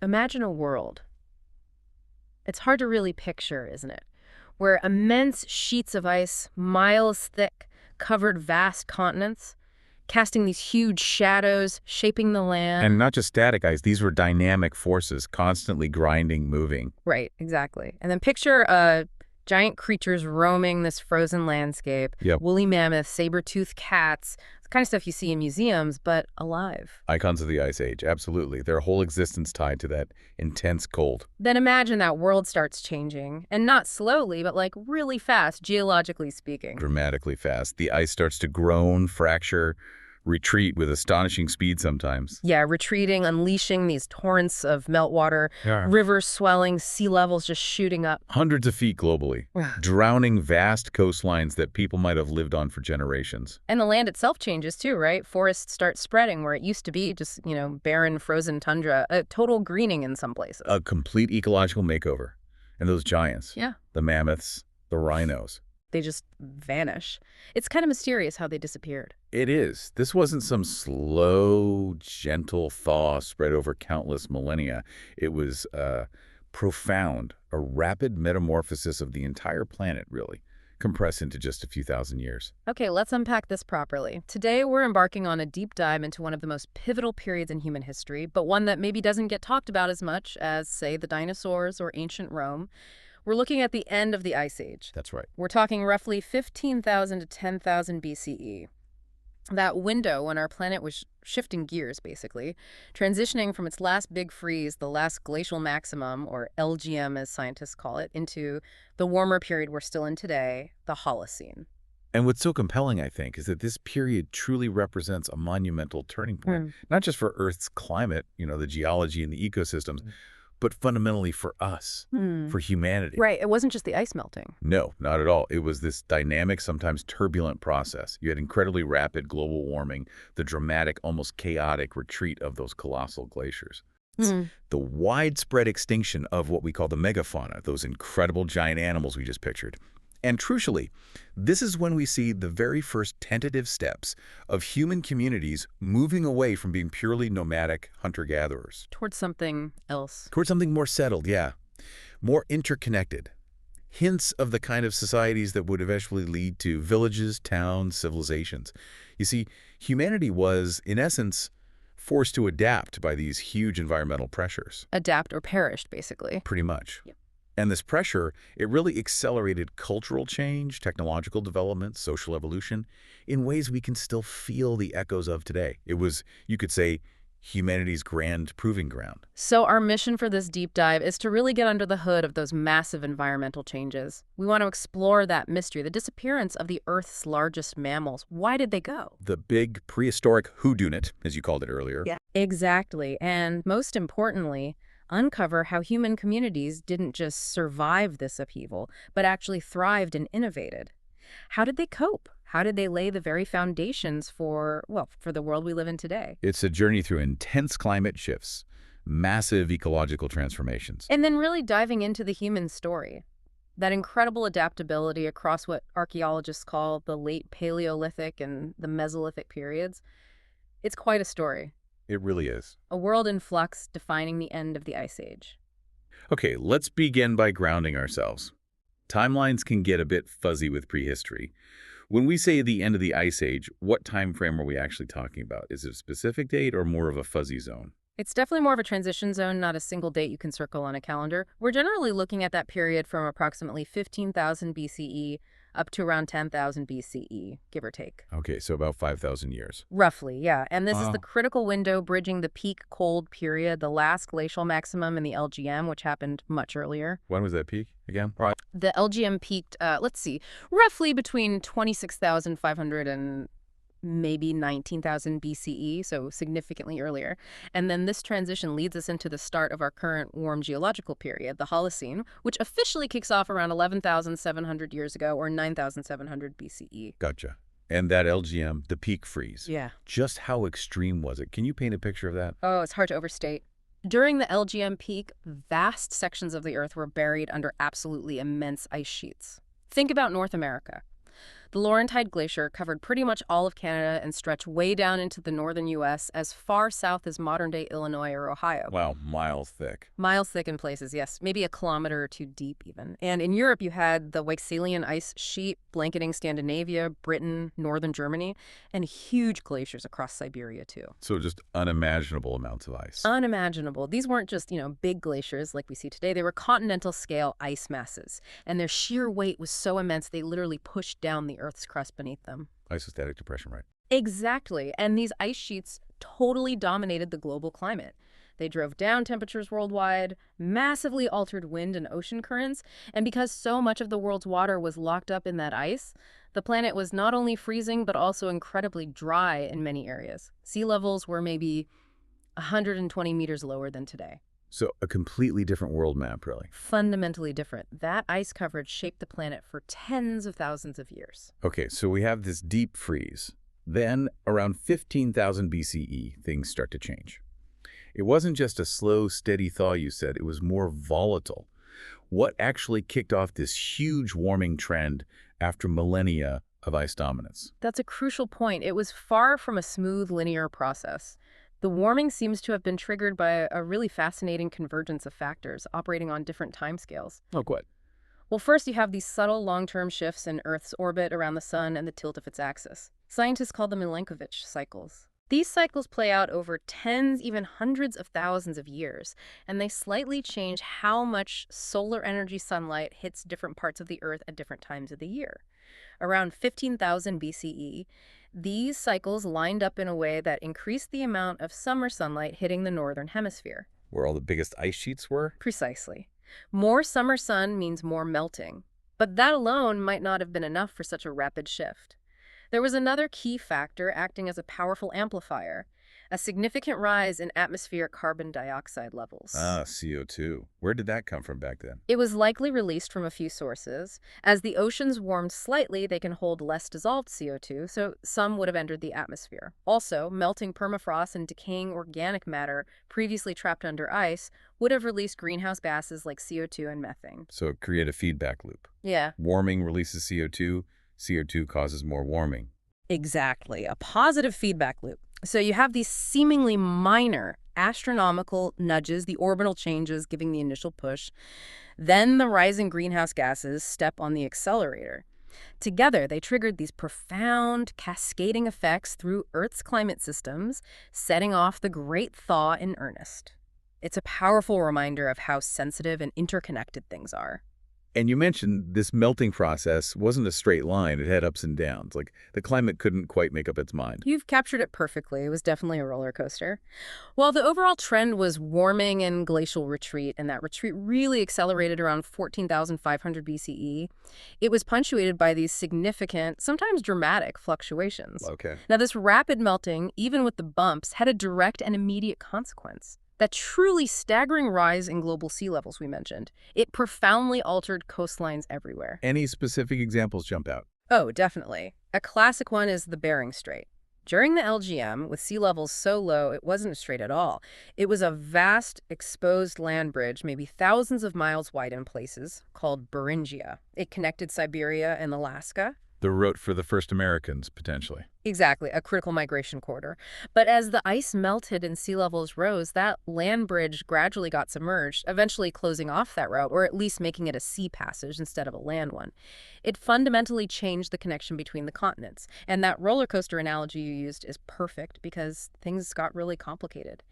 Imagine a world. It's hard to really picture, isn't it? Where immense sheets of ice, miles thick, covered vast continents, casting these huge shadows, shaping the land. And not just static ice, these were dynamic forces, constantly grinding, moving. Right, exactly. And then picture giant creatures roaming this frozen landscape, Yep. woolly mammoths, saber-toothed cats, the kind of stuff you see in museums, but alive. Icons of the Ice Age, absolutely. Their whole existence tied to that intense cold. Then imagine that world starts changing, and not slowly, but like really fast, geologically speaking. Dramatically fast. The ice starts to groan, fracture, retreat with astonishing speed sometimes. Yeah, retreating, unleashing these torrents of meltwater, Yeah. rivers swelling, sea levels just shooting up. Hundreds of feet globally, drowning vast coastlines that people might have lived on for generations. And the land itself changes too, right? Forests start spreading where it used to be just, barren, frozen tundra, a total greening in some places. A complete ecological makeover. And those giants, Yeah, the mammoths, the rhinos. they just vanish. It's kind of mysterious how they disappeared. It is. This wasn't some slow, gentle thaw spread over countless millennia. It was profound, a rapid metamorphosis of the entire planet, really, compressed into just a few thousand years. Okay, let's unpack this properly. Today, we're embarking on a deep dive into one of the most pivotal periods in human history, but one that maybe doesn't get talked about as much as, say, the dinosaurs or ancient Rome. We're looking at the end of the Ice Age. That's right. We're talking roughly 15,000 to 10,000 BCE. That window when our planet was shifting gears, basically, transitioning from its last big freeze, the last glacial maximum, or LGM as scientists call it, into the warmer period we're still in today, the Holocene. And what's so compelling, I think, is that this period truly represents a monumental turning point, not just for Earth's climate, the geology and the ecosystems, but fundamentally for us, for humanity. Right, it wasn't just the ice melting. No, not at all. It was this dynamic, sometimes turbulent process. You had incredibly rapid global warming, the dramatic, almost chaotic retreat of those colossal glaciers. The widespread extinction of what we call the megafauna, those incredible giant animals we just pictured. And crucially, this is when we see the very first tentative steps of human communities moving away from being purely nomadic hunter-gatherers. Towards something else. Towards something more settled, yeah. More interconnected. Hints of the kind of societies that would eventually lead to villages, towns, civilizations. You see, humanity was, in essence, forced to adapt by these huge environmental pressures. Adapt or perished, basically. Pretty much. Yep. And this pressure, it really accelerated cultural change, technological development, social evolution, in ways we can still feel the echoes of today. It was, you could say, humanity's grand proving ground. So our mission for this deep dive is to really get under the hood of those massive environmental changes. We want to explore that mystery, the disappearance of the Earth's largest mammals. Why did they go? The big prehistoric whodunit, as you called it earlier. Yeah, exactly. And most importantly, uncover how human communities didn't just survive this upheaval, but actually thrived and innovated. How did they cope? How did they lay the very foundations for the world we live in today? It's a journey through intense climate shifts, massive ecological transformations. And then really diving into the human story. That incredible adaptability across what archaeologists call the late Paleolithic and the Mesolithic periods. It's quite a story. It really is. A world in flux defining the end of the Ice Age. Okay, let's begin by grounding ourselves. Timelines can get a bit fuzzy with prehistory. When we say the end of the Ice Age, what time frame are we actually talking about? Is it a specific date or more of a fuzzy zone? It's definitely more of a transition zone, not a single date you can circle on a calendar. We're generally looking at that period from approximately 15,000 BCE up to around 10,000 BCE, give or take. Okay, so about 5,000 years. Roughly, yeah. And this is Wow. the critical window bridging the peak cold period, the last glacial maximum in the LGM, which happened much earlier. When was that peak again? The LGM peaked, roughly between 26,500 and maybe 19,000 BCE, so significantly earlier. And then this transition leads us into the start of our current warm geological period, the Holocene, which officially kicks off around 11,700 years ago, or 9,700 BCE. Gotcha. And that LGM, the peak freeze. Yeah. Just how extreme was it? Can you paint a picture of that? Oh, it's hard to overstate. During the LGM peak, vast sections of the Earth were buried under absolutely immense ice sheets. Think about North America. The Laurentide Glacier covered pretty much all of Canada and stretched way down into the northern U.S. as far south as modern-day Illinois or Ohio. Wow, miles thick. Miles thick in places, yes, maybe a kilometer or two deep even. And in Europe, you had the Weichselian ice sheet blanketing Scandinavia, Britain, northern Germany, and huge glaciers across Siberia, too. So just unimaginable amounts of ice. Unimaginable. These weren't just, big glaciers like we see today. They were continental-scale ice masses, and their sheer weight was so immense they literally pushed down the Earth's crust beneath them. Isostatic depression, right? Exactly. And these ice sheets totally dominated the global climate. They drove down temperatures worldwide, massively altered wind and ocean currents, and because so much of the world's water was locked up in that ice, the planet was not only freezing but also incredibly dry in many areas. Sea levels were maybe 120 meters lower than today. So a completely different world map, really. Fundamentally different. That ice coverage shaped the planet for tens of thousands of years. Okay, so we have this deep freeze. Then, around 15,000 BCE, things start to change. It wasn't just a slow, steady thaw, you said. It was more volatile. What actually kicked off this huge warming trend after millennia of ice dominance? That's a crucial point. It was far from a smooth, linear process. The warming seems to have been triggered by a really fascinating convergence of factors operating on different timescales. Oh, what? Well, first you have these subtle long-term shifts in Earth's orbit around the sun and the tilt of its axis. Scientists call them Milankovitch cycles. These cycles play out over tens, even hundreds of thousands of years, and they slightly change how much solar energy sunlight hits different parts of the Earth at different times of the year. Around 15,000 BCE, these cycles lined up in a way that increased the amount of summer sunlight hitting the northern hemisphere. Where all the biggest ice sheets were? Precisely. More summer sun means more melting, but that alone might not have been enough for such a rapid shift. There was another key factor acting as a powerful amplifier, a significant rise in atmospheric carbon dioxide levels. Ah, CO2. Where did that come from back then? It was likely released from a few sources. As the oceans warmed slightly, they can hold less dissolved CO2, so some would have entered the atmosphere. Also, melting permafrost and decaying organic matter previously trapped under ice would have released greenhouse gases like CO2 and methane. So create a feedback loop. Yeah. Warming releases CO2, CO2 causes more warming. Exactly, a positive feedback loop. So you have these seemingly minor astronomical nudges, the orbital changes giving the initial push. Then the rising greenhouse gases step on the accelerator. Together, they triggered these profound, cascading effects through Earth's climate systems, setting off the Great Thaw in earnest. It's a powerful reminder of how sensitive and interconnected things are. And you mentioned this melting process wasn't a straight line. It had ups and downs. Like, the climate couldn't quite make up its mind. You've captured it perfectly. It was definitely a roller coaster. While the overall trend was warming and glacial retreat, and that retreat really accelerated around 14,500 BCE, it was punctuated by these significant, sometimes dramatic fluctuations. Okay. Now, this rapid melting, even with the bumps, had a direct and immediate consequence. That truly staggering rise in global sea levels we mentioned, it profoundly altered coastlines everywhere. Any specific examples jump out? Oh, definitely. A classic one is the Bering Strait. During the LGM, with sea levels so low, it wasn't a strait at all. It was a vast, exposed land bridge, maybe thousands of miles wide in places, called Beringia. It connected Siberia and Alaska. The route for the first Americans, potentially. Exactly, a critical migration corridor. But as the ice melted and sea levels rose, that land bridge gradually got submerged, eventually closing off that route, or at least making it a sea passage instead of a land one. It fundamentally changed the connection between the continents. And that roller coaster analogy you used is perfect because things got really complicated.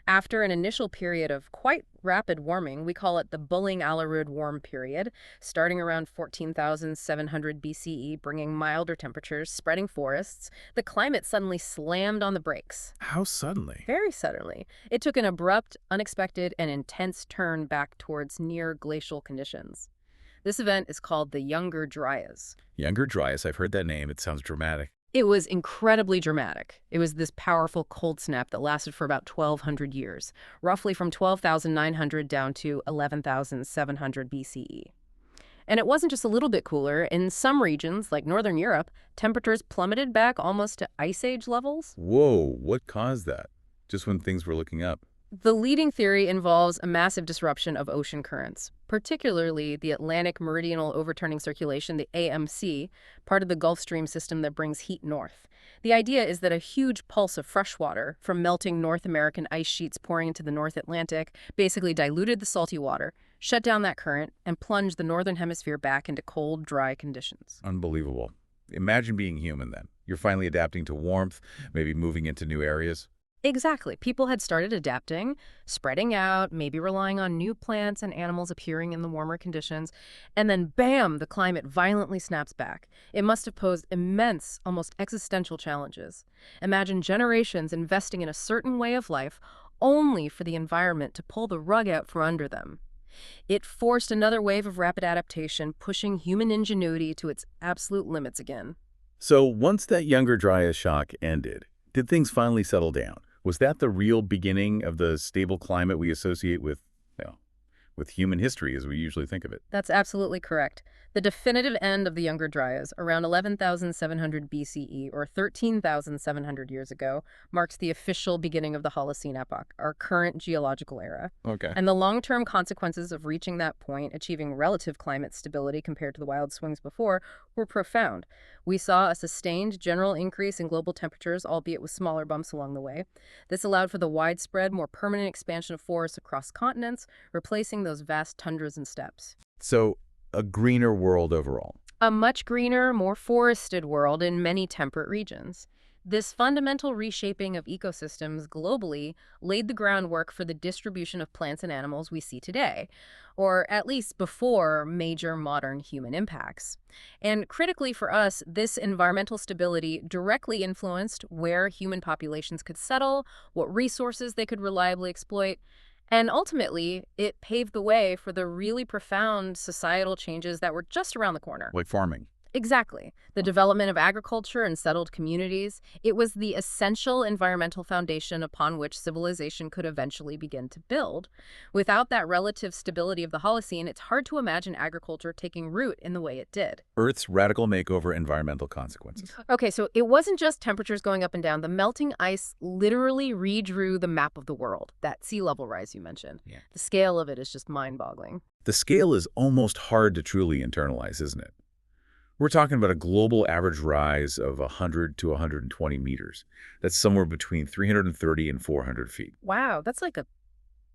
After an initial period of quite rapid warming, we call it the Bulling-Allerud warm period, starting around 14,700 BCE, bringing milder temperatures, spreading forests, the climate suddenly slammed on the brakes. How suddenly? Very suddenly. It took an abrupt, unexpected, and intense turn back towards near glacial conditions. This event is called the Younger Dryas. Younger Dryas, I've heard that name. It sounds dramatic. It was incredibly dramatic. It was this powerful cold snap that lasted for about 1,200 years, roughly from 12,900 down to 11,700 BCE. And it wasn't just a little bit cooler. In some regions, like Northern Europe, temperatures plummeted back almost to Ice Age levels. Whoa, what caused that? Just when things were looking up? The leading theory involves a massive disruption of ocean currents, particularly the Atlantic Meridional Overturning Circulation, the AMC, part of the Gulf Stream system that brings heat north. The idea is that a huge pulse of fresh water from melting North American ice sheets pouring into the North Atlantic basically diluted the salty water, shut down that current, and plunged the northern hemisphere back into cold, dry conditions. Unbelievable. Imagine being human then. You're finally adapting to warmth, maybe moving into new areas. Exactly. People had started adapting, spreading out, maybe relying on new plants and animals appearing in the warmer conditions, and then bam, the climate violently snaps back. It must have posed immense, almost existential challenges. Imagine generations investing in a certain way of life only for the environment to pull the rug out from under them. It forced another wave of rapid adaptation, pushing human ingenuity to its absolute limits again. So once that Younger Dryas shock ended, did things finally settle down? Was that the real beginning of the stable climate we associate with, you know, with human history as we usually think of it? That's absolutely correct. The definitive end of the Younger Dryas, around 11,700 BCE, or 13,700 years ago, marks the official beginning of the Holocene epoch, our current geological era. Okay. And the long-term consequences of reaching that point, achieving relative climate stability compared to the wild swings before, were profound. We saw a sustained general increase in global temperatures, albeit with smaller bumps along the way. This allowed for the widespread, more permanent expansion of forests across continents, replacing those vast tundras and steppes. So a greener world overall. A much greener, more forested world in many temperate regions. This fundamental reshaping of ecosystems globally laid the groundwork for the distribution of plants and animals we see today, or at least before major modern human impacts. And critically for us, this environmental stability directly influenced where human populations could settle, what resources they could reliably exploit, and ultimately, it paved the way for the really profound societal changes that were just around the corner. Like farming. Exactly. The development of agriculture and settled communities, it was the essential environmental foundation upon which civilization could eventually begin to build. Without that relative stability of the Holocene, it's hard to imagine agriculture taking root in the way it did. Earth's radical makeover environmental consequences. Okay, so it wasn't just temperatures going up and down. The melting ice literally redrew the map of the world, that sea level rise you mentioned. Yeah. The scale of it is just mind-boggling. The scale is almost hard to truly internalize, isn't it? We're talking about a global average rise of 100 to 120 meters. That's somewhere between 330 and 400 feet. Wow, that's like a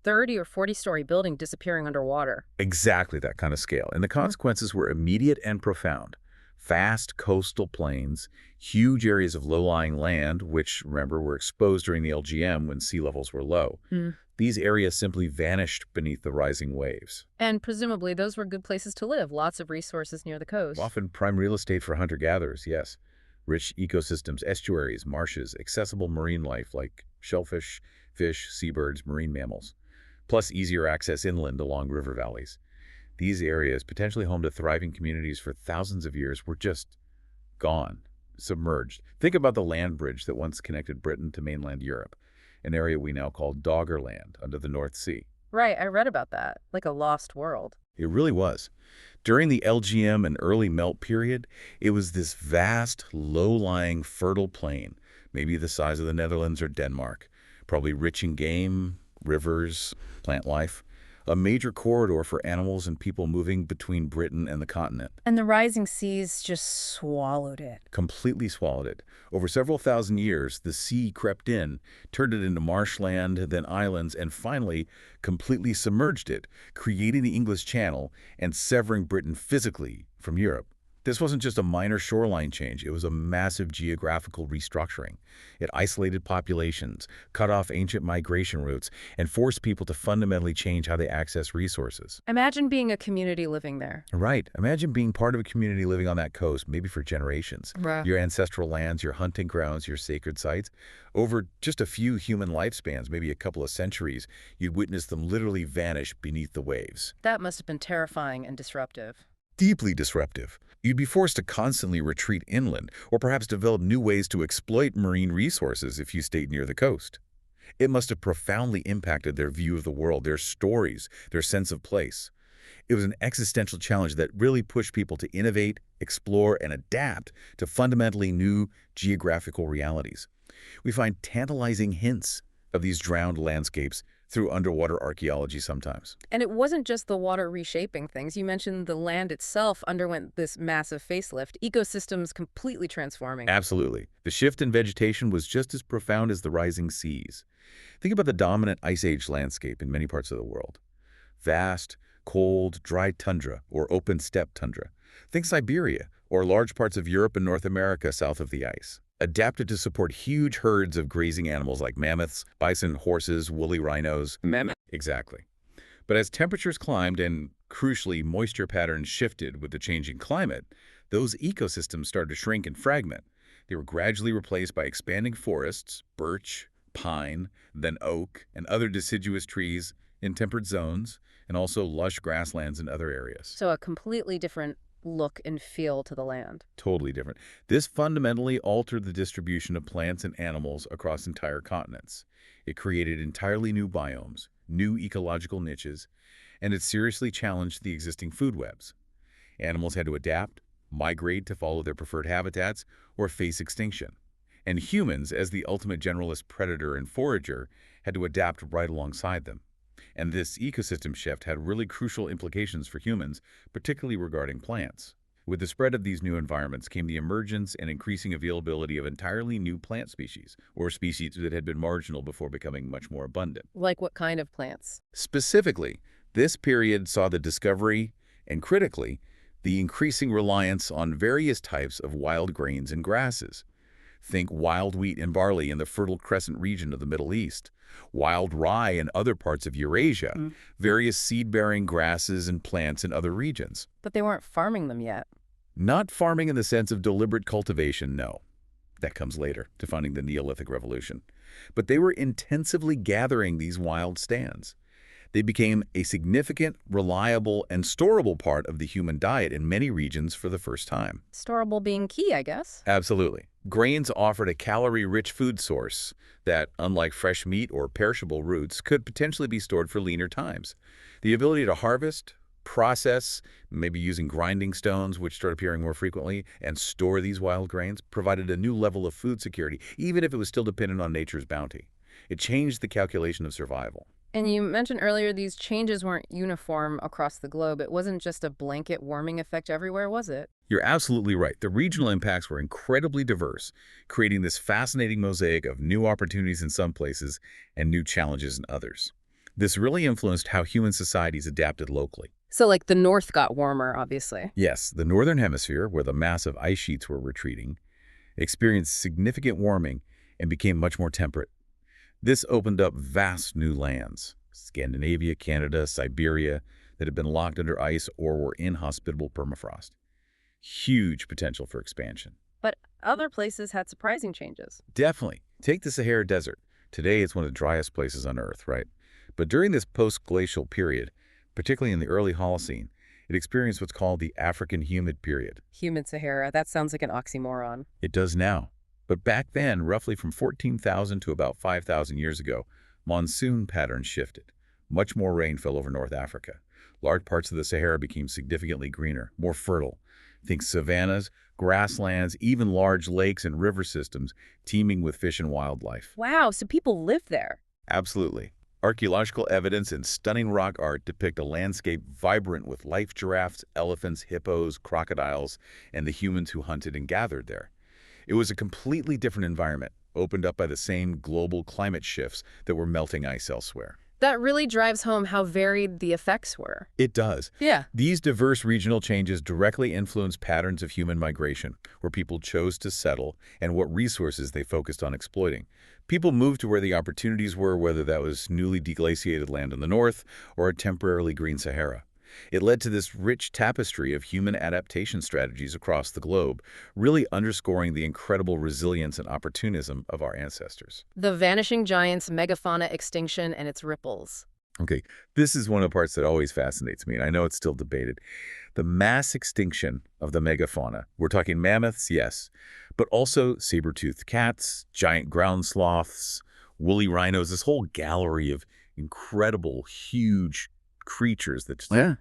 30 or 40-story building disappearing underwater. Exactly that kind of scale. And the consequences were immediate and profound. Vast coastal plains, huge areas of low-lying land, which, remember, were exposed during the LGM when sea levels were low. These areas simply vanished beneath the rising waves. And presumably those were good places to live, lots of resources near the coast. Often prime real estate for hunter-gatherers, yes. Rich ecosystems, estuaries, marshes, accessible marine life like shellfish, fish, seabirds, marine mammals. Plus easier access inland along river valleys. These areas, potentially home to thriving communities for thousands of years, were just gone, submerged. Think about the land bridge that once connected Britain to mainland Europe, an area we now call Doggerland under the North Sea. Right, I read about that, like a lost world. It really was. During the LGM and early melt period, it was this vast, low-lying, fertile plain, maybe the size of the Netherlands or Denmark, probably rich in game, rivers, plant life. A major corridor for animals and people moving between Britain and the continent. And the rising seas just swallowed it. Completely swallowed it. Over several thousand years, the sea crept in, turned it into marshland, then islands, and finally completely submerged it, creating the English Channel and severing Britain physically from Europe. This wasn't just a minor shoreline change, it was a massive geographical restructuring. It isolated populations, cut off ancient migration routes, and forced people to fundamentally change how they access resources. Imagine being a community living there. Right. Imagine being part of a community living on that coast, maybe for generations. Right. Your ancestral lands, your hunting grounds, your sacred sites. Over just a few human lifespans, maybe a couple of centuries, you'd witness them literally vanish beneath the waves. That must have been terrifying and disruptive. Deeply disruptive. You'd be forced to constantly retreat inland, or perhaps develop new ways to exploit marine resources if you stayed near the coast. It must have profoundly impacted their view of the world, their stories, their sense of place. It was an existential challenge that really pushed people to innovate, explore, and adapt to fundamentally new geographical realities. We find tantalizing hints of these drowned landscapes through underwater archaeology sometimes. And it wasn't just the water reshaping things. You mentioned the land itself underwent this massive facelift, ecosystems completely transforming. Absolutely. The shift in vegetation was just as profound as the rising seas. Think about the dominant Ice Age landscape in many parts of the world. Vast, cold, dry tundra or open steppe tundra. Think Siberia or large parts of Europe and North America south of the ice. Adapted to support huge herds of grazing animals like mammoths, bison, horses, woolly rhinos. Mammoth. Exactly. But as temperatures climbed and, crucially, moisture patterns shifted with the changing climate, those ecosystems started to shrink and fragment. They were gradually replaced by expanding forests, birch, pine, then oak, and other deciduous trees in temperate zones, and also lush grasslands in other areas. So a completely different look and feel to the land. Totally different. This fundamentally altered the distribution of plants and animals across entire continents. It created entirely new biomes, new ecological niches, and it seriously challenged the existing food webs. Animals had to adapt, migrate to follow their preferred habitats, or face extinction. And humans, as the ultimate generalist predator and forager, had to adapt right alongside them. And this ecosystem shift had really crucial implications for humans, particularly regarding plants. With the spread of these new environments came the emergence and increasing availability of entirely new plant species, or species that had been marginal before becoming much more abundant. Like what kind of plants? Specifically, this period saw the discovery, and critically, the increasing reliance on various types of wild grains and grasses. Think wild wheat and barley in the Fertile Crescent region of the Middle East, wild rye in other parts of Eurasia, various seed-bearing grasses and plants in other regions. But they weren't farming them yet. Not farming in the sense of deliberate cultivation, no. That comes later, defining the Neolithic Revolution. But they were intensively gathering these wild stands. They became a significant, reliable, and storable part of the human diet in many regions for the first time. Storable being key, I guess. Absolutely. Grains offered a calorie-rich food source that, unlike fresh meat or perishable roots, could potentially be stored for leaner times. The ability to harvest, process, maybe using grinding stones, which started appearing more frequently, and store these wild grains, provided a new level of food security, even if it was still dependent on nature's bounty. It changed the calculation of survival. And you mentioned earlier these changes weren't uniform across the globe. It wasn't just a blanket warming effect everywhere, was it? You're absolutely right. The regional impacts were incredibly diverse, creating this fascinating mosaic of new opportunities in some places and new challenges in others. This really influenced how human societies adapted locally. So like the north got warmer, obviously. Yes, the northern hemisphere, where the massive ice sheets were retreating, experienced significant warming and became much more temperate. This opened up vast new lands, Scandinavia, Canada, Siberia, that had been locked under ice or were inhospitable permafrost. Huge potential for expansion. But other places had surprising changes. Definitely. Take the Sahara Desert. Today, it's one of the driest places on Earth, right? But during this post-glacial period, particularly in the early Holocene, it experienced what's called the African humid period. Humid Sahara, that sounds like an oxymoron. It does now. But back then, roughly from 14,000 to about 5,000 years ago, monsoon patterns shifted. Much more rain fell over North Africa. Large parts of the Sahara became significantly greener, more fertile. Think savannas, grasslands, even large lakes and river systems teeming with fish and wildlife. Wow, so people live there. Absolutely. Archaeological evidence and stunning rock art depict a landscape vibrant with life giraffes, elephants, hippos, crocodiles, and the humans who hunted and gathered there. It was a completely different environment, opened up by the same global climate shifts that were melting ice elsewhere. That really drives home how varied the effects were. It does. Yeah. These diverse regional changes directly influence patterns of human migration, where people chose to settle and what resources they focused on exploiting. People moved to where the opportunities were, whether that was newly deglaciated land in the north or a temporarily green Sahara. It led to this rich tapestry of human adaptation strategies across the globe, really underscoring the incredible resilience and opportunism of our ancestors. The vanishing giants, megafauna extinction, and its ripples. Okay, this is one of the parts that always fascinates me, and I know it's still debated. The mass extinction of the megafauna. We're talking mammoths, yes, but also saber-toothed cats, giant ground sloths, woolly rhinos, this whole gallery of incredible, huge creatures that just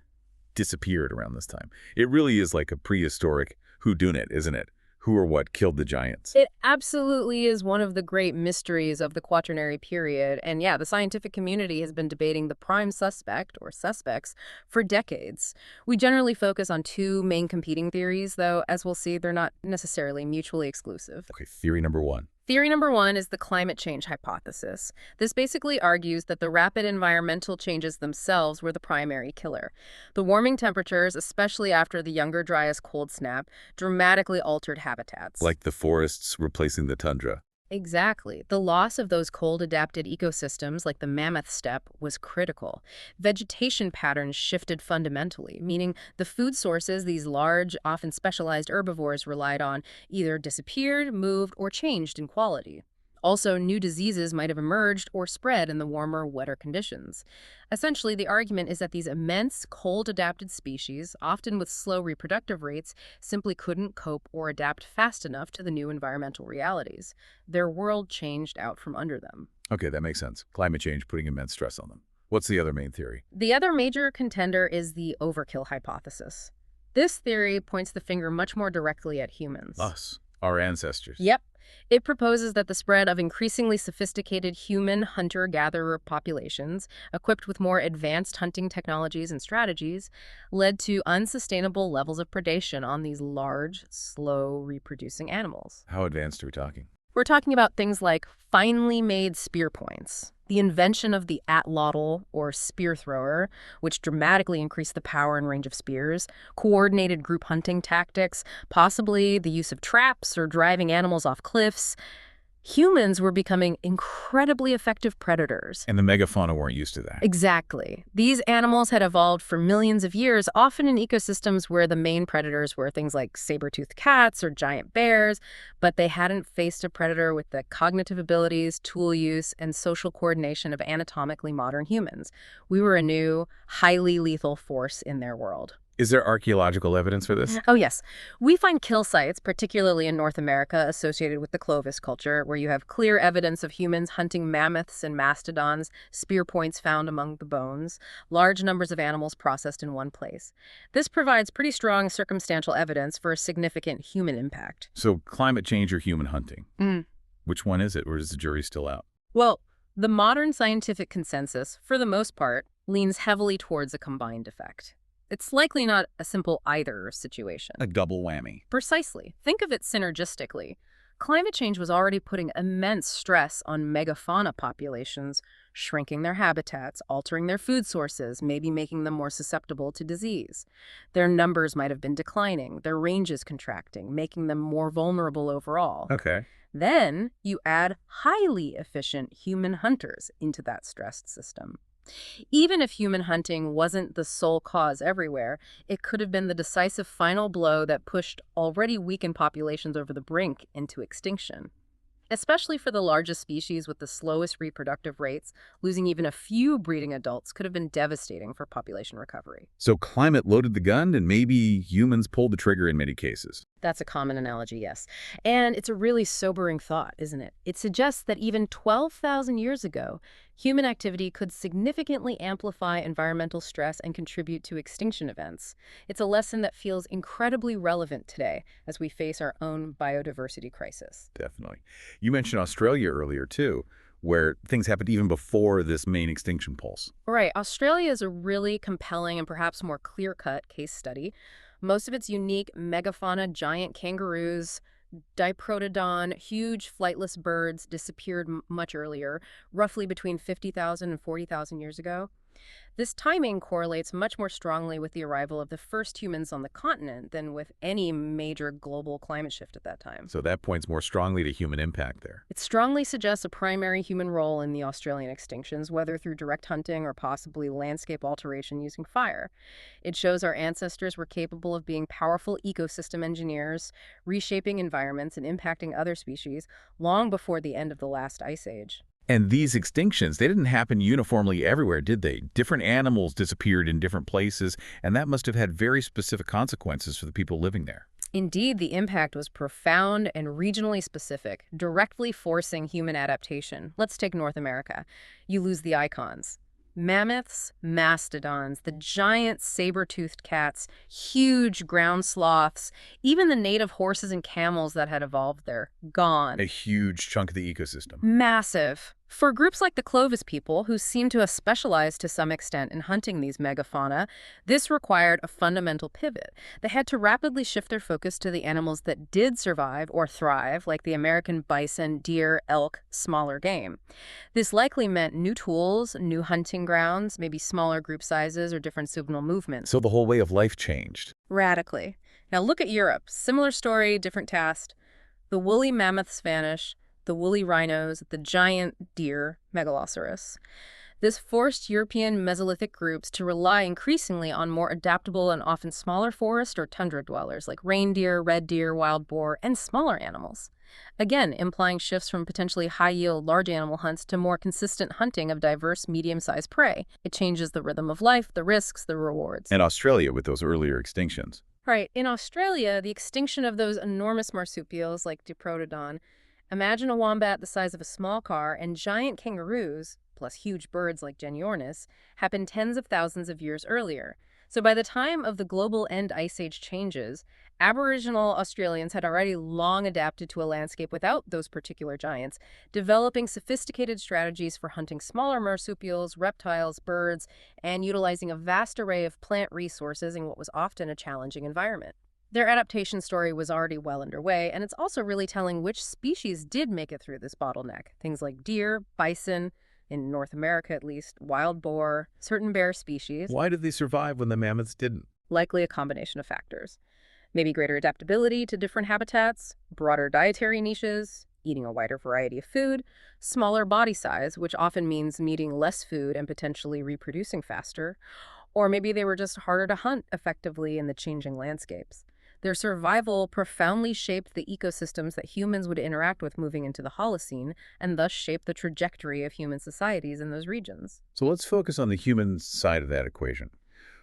disappeared around this time. It really is like a prehistoric whodunit, isn't it? Who or what killed the giants? It absolutely is one of the great mysteries of the Quaternary period. And yeah, the scientific community has been debating the prime suspect, or suspects, for decades. We generally focus on two main competing theories, though, as we'll see, they're not necessarily mutually exclusive. Okay, theory number one. Theory number one is the climate change hypothesis. This basically argues that the rapid environmental changes themselves were the primary killer. The warming temperatures, especially after the Younger Dryas cold snap, dramatically altered habitats. Like the forests replacing the tundra. Exactly. The loss of those cold-adapted ecosystems, like the mammoth steppe, was critical. Vegetation patterns shifted fundamentally, meaning the food sources these large, often specialized herbivores relied on either disappeared, moved, or changed in quality. Also, new diseases might have emerged or spread in the warmer, wetter conditions. Essentially, the argument is that these immense, cold-adapted species, often with slow reproductive rates, simply couldn't cope or adapt fast enough to the new environmental realities. Their world changed out from under them. Okay, that makes sense. Climate change putting immense stress on them. What's the other main theory? The other major contender is the overkill hypothesis. This theory points the finger much more directly at humans. Us, our ancestors. Yep. It proposes that the spread of increasingly sophisticated human hunter-gatherer populations, equipped with more advanced hunting technologies and strategies, led to unsustainable levels of predation on these large, slow-reproducing animals. How advanced are we talking? We're talking about things like finely made spear points, the invention of the atlatl, or spear thrower, which dramatically increased the power and range of spears, coordinated group hunting tactics, possibly the use of traps or driving animals off cliffs. Humans were becoming incredibly effective predators. And the megafauna weren't used to that. Exactly. These animals had evolved for millions of years, often in ecosystems where the main predators were things like saber-toothed cats or giant bears, but they hadn't faced a predator with the cognitive abilities, tool use, and social coordination of anatomically modern humans. We were a new, highly lethal force in their world. Is there archaeological evidence for this? Oh, yes. We find kill sites, particularly in North America, associated with the Clovis culture, where you have clear evidence of humans hunting mammoths and mastodons, spear points found among the bones, large numbers of animals processed in one place. This provides pretty strong circumstantial evidence for a significant human impact. So climate change or human hunting? Mm. Which one is it, or is the jury still out? Well, the modern scientific consensus, for the most part, leans heavily towards a combined effect. It's likely not a simple either situation. A double whammy. Precisely. Think of it synergistically. Climate change was already putting immense stress on megafauna populations, shrinking their habitats, altering their food sources, maybe making them more susceptible to disease. Their numbers might have been declining, their ranges contracting, making them more vulnerable overall. Okay. Then you add highly efficient human hunters into that stressed system. Even if human hunting wasn't the sole cause everywhere, it could have been the decisive final blow that pushed already weakened populations over the brink into extinction. Especially for the largest species with the slowest reproductive rates, losing even a few breeding adults could have been devastating for population recovery. So climate loaded the gun and maybe humans pulled the trigger in many cases. That's a common analogy, yes. And it's a really sobering thought, isn't it? It suggests that even 12,000 years ago, human activity could significantly amplify environmental stress and contribute to extinction events. It's a lesson that feels incredibly relevant today as we face our own biodiversity crisis. Definitely. You mentioned Australia earlier, too, where things happened even before this main extinction pulse. Right. Australia is a really compelling and perhaps more clear-cut case study. Most of its unique megafauna, giant kangaroos, diprotodon, huge flightless birds disappeared much earlier, roughly between 50,000 and 40,000 years ago. This timing correlates much more strongly with the arrival of the first humans on the continent than with any major global climate shift at that time. So that points more strongly to human impact there. It strongly suggests a primary human role in the Australian extinctions, whether through direct hunting or possibly landscape alteration using fire. It shows our ancestors were capable of being powerful ecosystem engineers, reshaping environments and impacting other species long before the end of the last ice age. And these extinctions, they didn't happen uniformly everywhere, did they? Different animals disappeared in different places, and that must have had very specific consequences for the people living there. Indeed, the impact was profound and regionally specific, directly forcing human adaptation. Let's take North America. You lose the icons. Mammoths, mastodons, the giant saber-toothed cats, huge ground sloths, even the native horses and camels that had evolved there, A gone. huge chunk of the ecosystem. Massive. For groups like the Clovis people, who seem to have specialized to some extent in hunting these megafauna, this required a fundamental pivot. They had to rapidly shift their focus to the animals that did survive or thrive, like the American bison, deer, elk, smaller game. This likely meant new tools, new hunting grounds, maybe smaller group sizes or different signal movements. So the whole way of life changed. Radically. Now look at Europe. Similar story, different task. The woolly mammoths vanish, the woolly rhinos, the giant deer, Megaloceros. This forced European Mesolithic groups to rely increasingly on more adaptable and often smaller forest or tundra dwellers like reindeer, red deer, wild boar, and smaller animals. Again, implying shifts from potentially high-yield large animal hunts to more consistent hunting of diverse medium-sized prey. It changes the rhythm of life, the risks, the rewards. And Australia with those earlier extinctions. Right. In Australia, the extinction of those enormous marsupials like Diprotodon. Imagine a wombat the size of a small car and giant kangaroos, plus huge birds like Genyornis, happened tens of thousands of years earlier. So by the time of the global end ice age changes, Aboriginal Australians had already long adapted to a landscape without those particular giants, developing sophisticated strategies for hunting smaller marsupials, reptiles, birds, and utilizing a vast array of plant resources in what was often a challenging environment. Their adaptation story was already well underway, and it's also really telling which species did make it through this bottleneck. Things like deer, bison, in North America at least, wild boar, certain bear species, Why did they survive when the mammoths didn't? likely a combination of factors. Maybe greater adaptability to different habitats, broader dietary niches, eating a wider variety of food, smaller body size, which often means needing less food and potentially reproducing faster, or maybe they were just harder to hunt effectively in the changing landscapes. Their survival profoundly shaped the ecosystems that humans would interact with moving into the Holocene, and thus shaped the trajectory of human societies in those regions. So let's focus on the human side of that equation.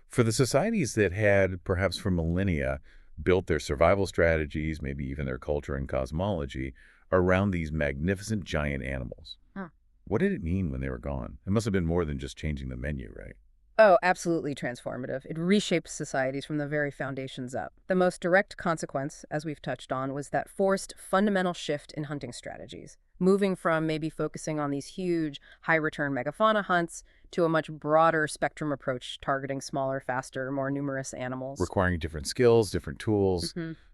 For the societies that had, perhaps for millennia, built their survival strategies, maybe even their culture and cosmology, around these magnificent giant animals. Huh. What did it mean when they were gone? It must have been more than just changing the menu, right? Oh, absolutely transformative. It reshaped societies from the very foundations up. The most direct consequence, as we've touched on, was that forced fundamental shift in hunting strategies, moving from maybe focusing on these huge, high-return megafauna hunts to a much broader spectrum approach targeting smaller, faster, more numerous animals. Requiring different skills, different tools.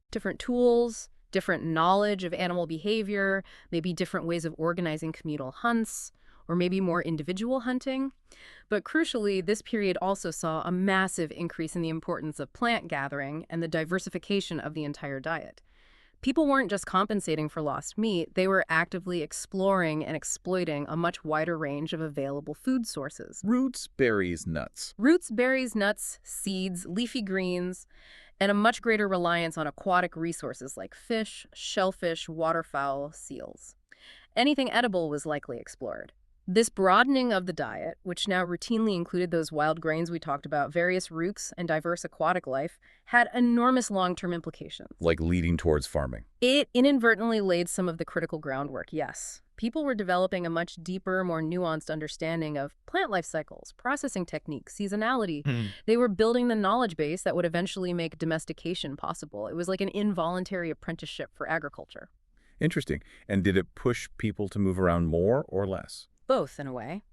Different tools, different knowledge of animal behavior, maybe different ways of organizing communal hunts, or maybe more individual hunting. But crucially, this period also saw a massive increase in the importance of plant gathering and the diversification of the entire diet. People weren't just compensating for lost meat, they were actively exploring and exploiting a much wider range of available food sources. Roots, berries, nuts. Roots, berries, nuts, seeds, leafy greens, and a much greater reliance on aquatic resources like fish, shellfish, waterfowl, seals. Anything edible was likely explored. This broadening of the diet, which now routinely included those wild grains we talked about, various roots, and diverse aquatic life, had enormous long-term implications. Like leading towards farming. It inadvertently laid some of the critical groundwork, yes. People were developing a much deeper, more nuanced understanding of plant life cycles, processing techniques, seasonality. They were building the knowledge base that would eventually make domestication possible. It was like an involuntary apprenticeship for agriculture. Interesting. And did it push people to move around more or less? Both, in a way.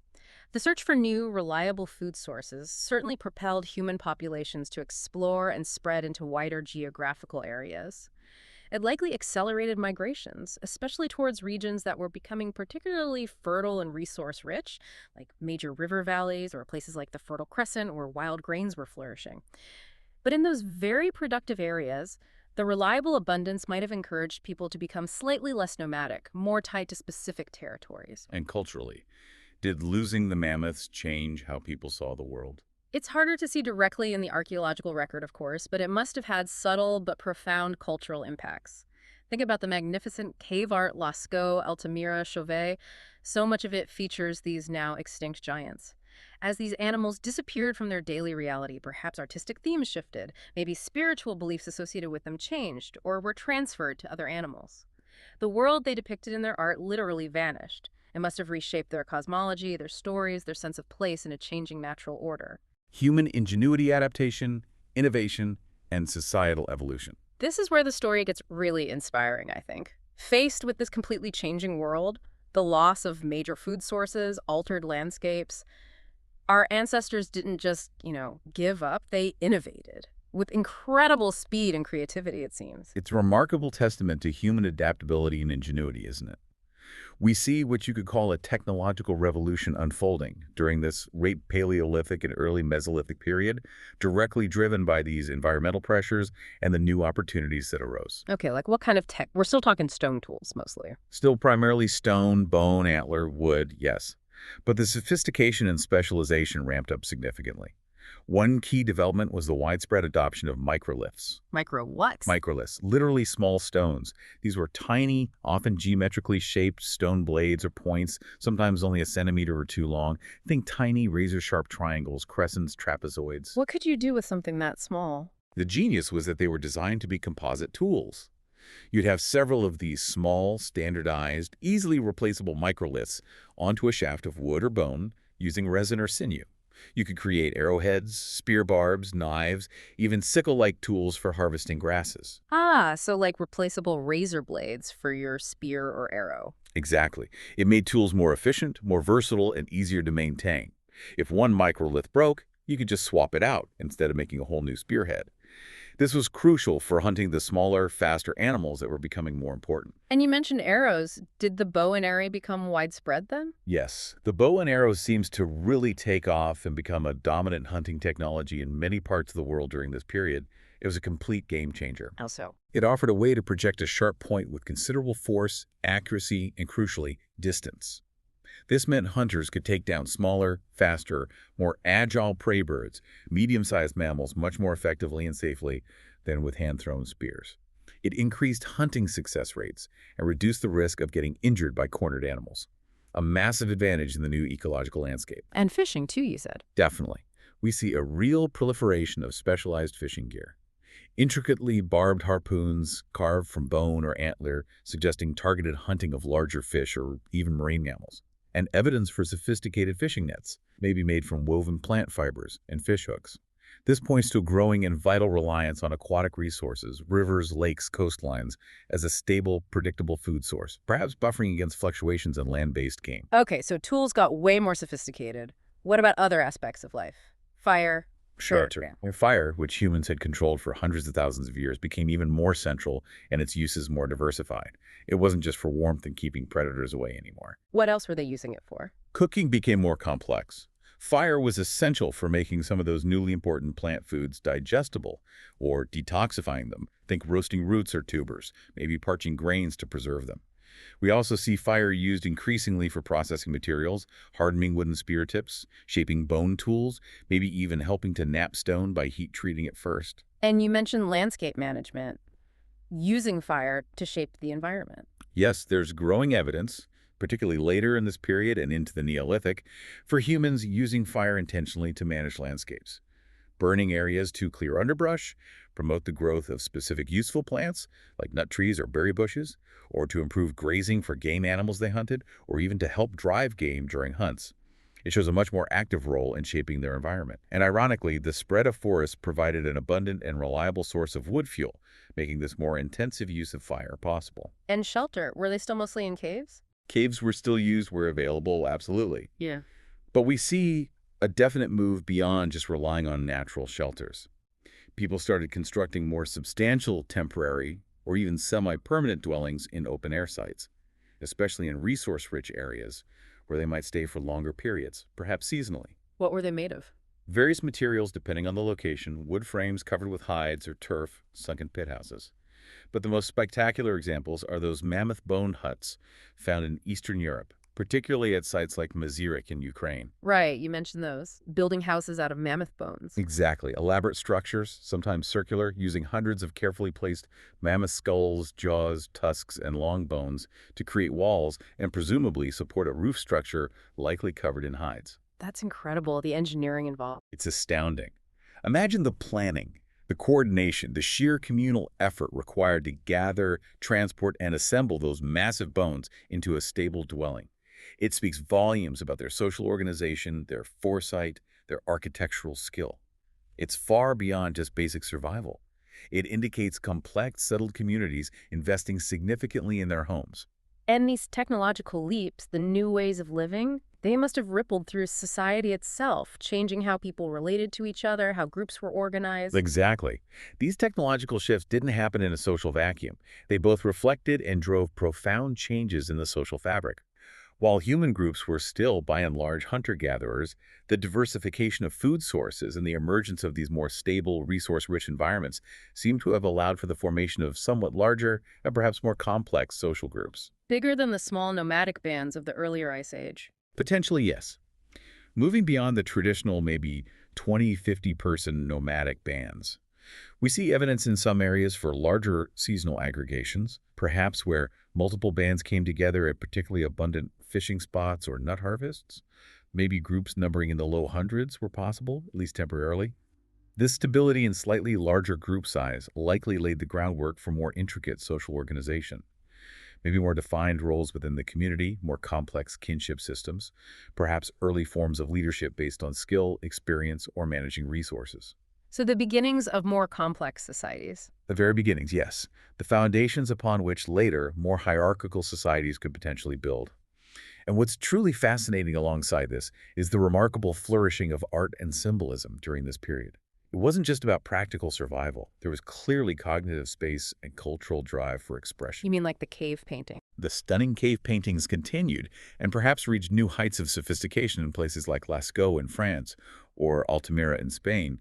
The search for new, reliable food sources certainly propelled human populations to explore and spread into wider geographical areas. It likely accelerated migrations, especially towards regions that were becoming particularly fertile and resource-rich, like major river valleys or places like the Fertile Crescent where wild grains were flourishing. But in those very productive areas, the reliable abundance might have encouraged people to become slightly less nomadic, more tied to specific territories. And culturally, did losing the mammoths change how people saw the world? It's harder to see directly in the archaeological record, of course, but it must have had subtle but profound cultural impacts. Think about the magnificent cave art Lascaux, Altamira, Chauvet. So much of it features these now extinct giants. As these animals disappeared from their daily reality, perhaps artistic themes shifted, maybe spiritual beliefs associated with them changed, or were transferred to other animals. The world they depicted in their art literally vanished, It must have reshaped their cosmology, their stories, their sense of place in a changing natural order. Human ingenuity adaptation, innovation, and societal evolution. This is where the story gets really inspiring, I think. Faced with this completely changing world, the loss of major food sources, altered landscapes, our ancestors didn't just, give up, they innovated with incredible speed and creativity, it seems. It's a remarkable testament to human adaptability and ingenuity, isn't it? We see what you could call a technological revolution unfolding during this late Paleolithic and early Mesolithic period, directly driven by these environmental pressures and the new opportunities that arose. Okay, like what kind of tech? We're still talking stone tools mostly. Still primarily stone, bone, antler, wood, yes. But the sophistication and specialization ramped up significantly. One key development was the widespread adoption of microliths. Micro what? Microliths, literally small stones. These were tiny, often geometrically shaped stone blades or points, sometimes only a centimeter or two long. Think tiny, razor-sharp triangles, crescents, trapezoids. What could you do with something that small? The genius was that they were designed to be composite tools. You'd have several of these small, standardized, easily replaceable microliths onto a shaft of wood or bone using resin or sinew. You could create arrowheads, spear barbs, knives, even sickle-like tools for harvesting grasses. Ah, so like replaceable razor blades for your spear or arrow. Exactly. It made tools more efficient, more versatile, and easier to maintain. If one microlith broke, you could just swap it out instead of making a whole new spearhead. This was crucial for hunting the smaller, faster animals that were becoming more important. And you mentioned arrows. Did the bow and arrow become widespread then? Yes, the bow and arrow seems to really take off and become a dominant hunting technology in many parts of the world during this period. It was a complete game changer. How so? It offered a way to project a sharp point with considerable force, accuracy, and crucially, distance. This meant hunters could take down smaller, faster, more agile prey birds, medium-sized mammals much more effectively and safely than with hand-thrown spears. It increased hunting success rates and reduced the risk of getting injured by cornered animals. A massive advantage in the new ecological landscape. And fishing too, you said. Definitely. We see a real proliferation of specialized fishing gear. Intricately barbed harpoons carved from bone or antler, suggesting targeted hunting of larger fish or even marine mammals. And evidence for sophisticated fishing nets, maybe made from woven plant fibers and fish hooks. This points to a growing and vital reliance on aquatic resources, rivers, lakes, coastlines, as a stable, predictable food source, perhaps buffering against fluctuations in land-based game. Okay, so tools got way more sophisticated. What about other aspects of life? Fire? Shelter. Fire, which humans had controlled for hundreds of thousands of years, became even more central and its uses more diversified. It wasn't just for warmth and keeping predators away anymore. What else were they using it for? Cooking became more complex. Fire was essential for making some of those newly important plant foods digestible or detoxifying them. Think roasting roots or tubers, maybe parching grains to preserve them. We also see fire used increasingly for processing materials, hardening wooden spear tips, shaping bone tools, maybe even helping to knap stone by heat treating it first. And you mentioned landscape management, using fire to shape the environment. Yes, there's growing evidence, particularly later in this period and into the Neolithic, for humans using fire intentionally to manage landscapes. Burning areas to clear underbrush, promote the growth of specific useful plants, like nut trees or berry bushes, or to improve grazing for game animals they hunted, or even to help drive game during hunts. It shows a much more active role in shaping their environment. And ironically, the spread of forests provided an abundant and reliable source of wood fuel, making this more intensive use of fire possible. And shelter, were they still mostly in caves? Caves were still used where available, absolutely. Yeah. But we see a definite move beyond just relying on natural shelters. People started constructing more substantial temporary or even semi-permanent dwellings in open-air sites, especially in resource-rich areas where they might stay for longer periods, perhaps seasonally. What were they made of? Various materials depending on the location, wood frames covered with hides or turf, sunken pit houses. But the most spectacular examples are those mammoth bone huts found in Eastern Europe, particularly at sites like Mazyrik in Ukraine. Right, you mentioned those. Building houses out of mammoth bones. Exactly. Elaborate structures, sometimes circular, using hundreds of carefully placed mammoth skulls, jaws, tusks, and long bones to create walls and presumably support a roof structure likely covered in hides. That's incredible, the engineering involved. It's astounding. Imagine the planning, the coordination, the sheer communal effort required to gather, transport, and assemble those massive bones into a stable dwelling. It speaks volumes about their social organization, their foresight, their architectural skill. It's far beyond just basic survival. It indicates complex, settled communities investing significantly in their homes. And these technological leaps, the new ways of living, they must have rippled through society itself, changing how people related to each other, how groups were organized. Exactly. These technological shifts didn't happen in a social vacuum. They both reflected and drove profound changes in the social fabric. While human groups were still, by and large, hunter-gatherers, the diversification of food sources and the emergence of these more stable, resource-rich environments seem to have allowed for the formation of somewhat larger and perhaps more complex social groups. Bigger than the small nomadic bands of the earlier Ice Age. Potentially, yes. Moving beyond the traditional maybe 20, 50-person nomadic bands, we see evidence in some areas for larger seasonal aggregations, perhaps where multiple bands came together at particularly abundant fishing spots or nut harvests. Maybe groups numbering in the low hundreds were possible, at least temporarily. This stability and slightly larger group size likely laid the groundwork for more intricate social organization. Maybe more defined roles within the community, more complex kinship systems, perhaps early forms of leadership based on skill, experience, or managing resources. So the beginnings of more complex societies. The very beginnings, yes. The foundations upon which later, more hierarchical societies could potentially build. And what's truly fascinating alongside this is the remarkable flourishing of art and symbolism during this period. It wasn't just about practical survival. There was clearly cognitive space and cultural drive for expression. You mean like the cave painting? The stunning cave paintings continued and perhaps reached new heights of sophistication in places like Lascaux in France or Altamira in Spain.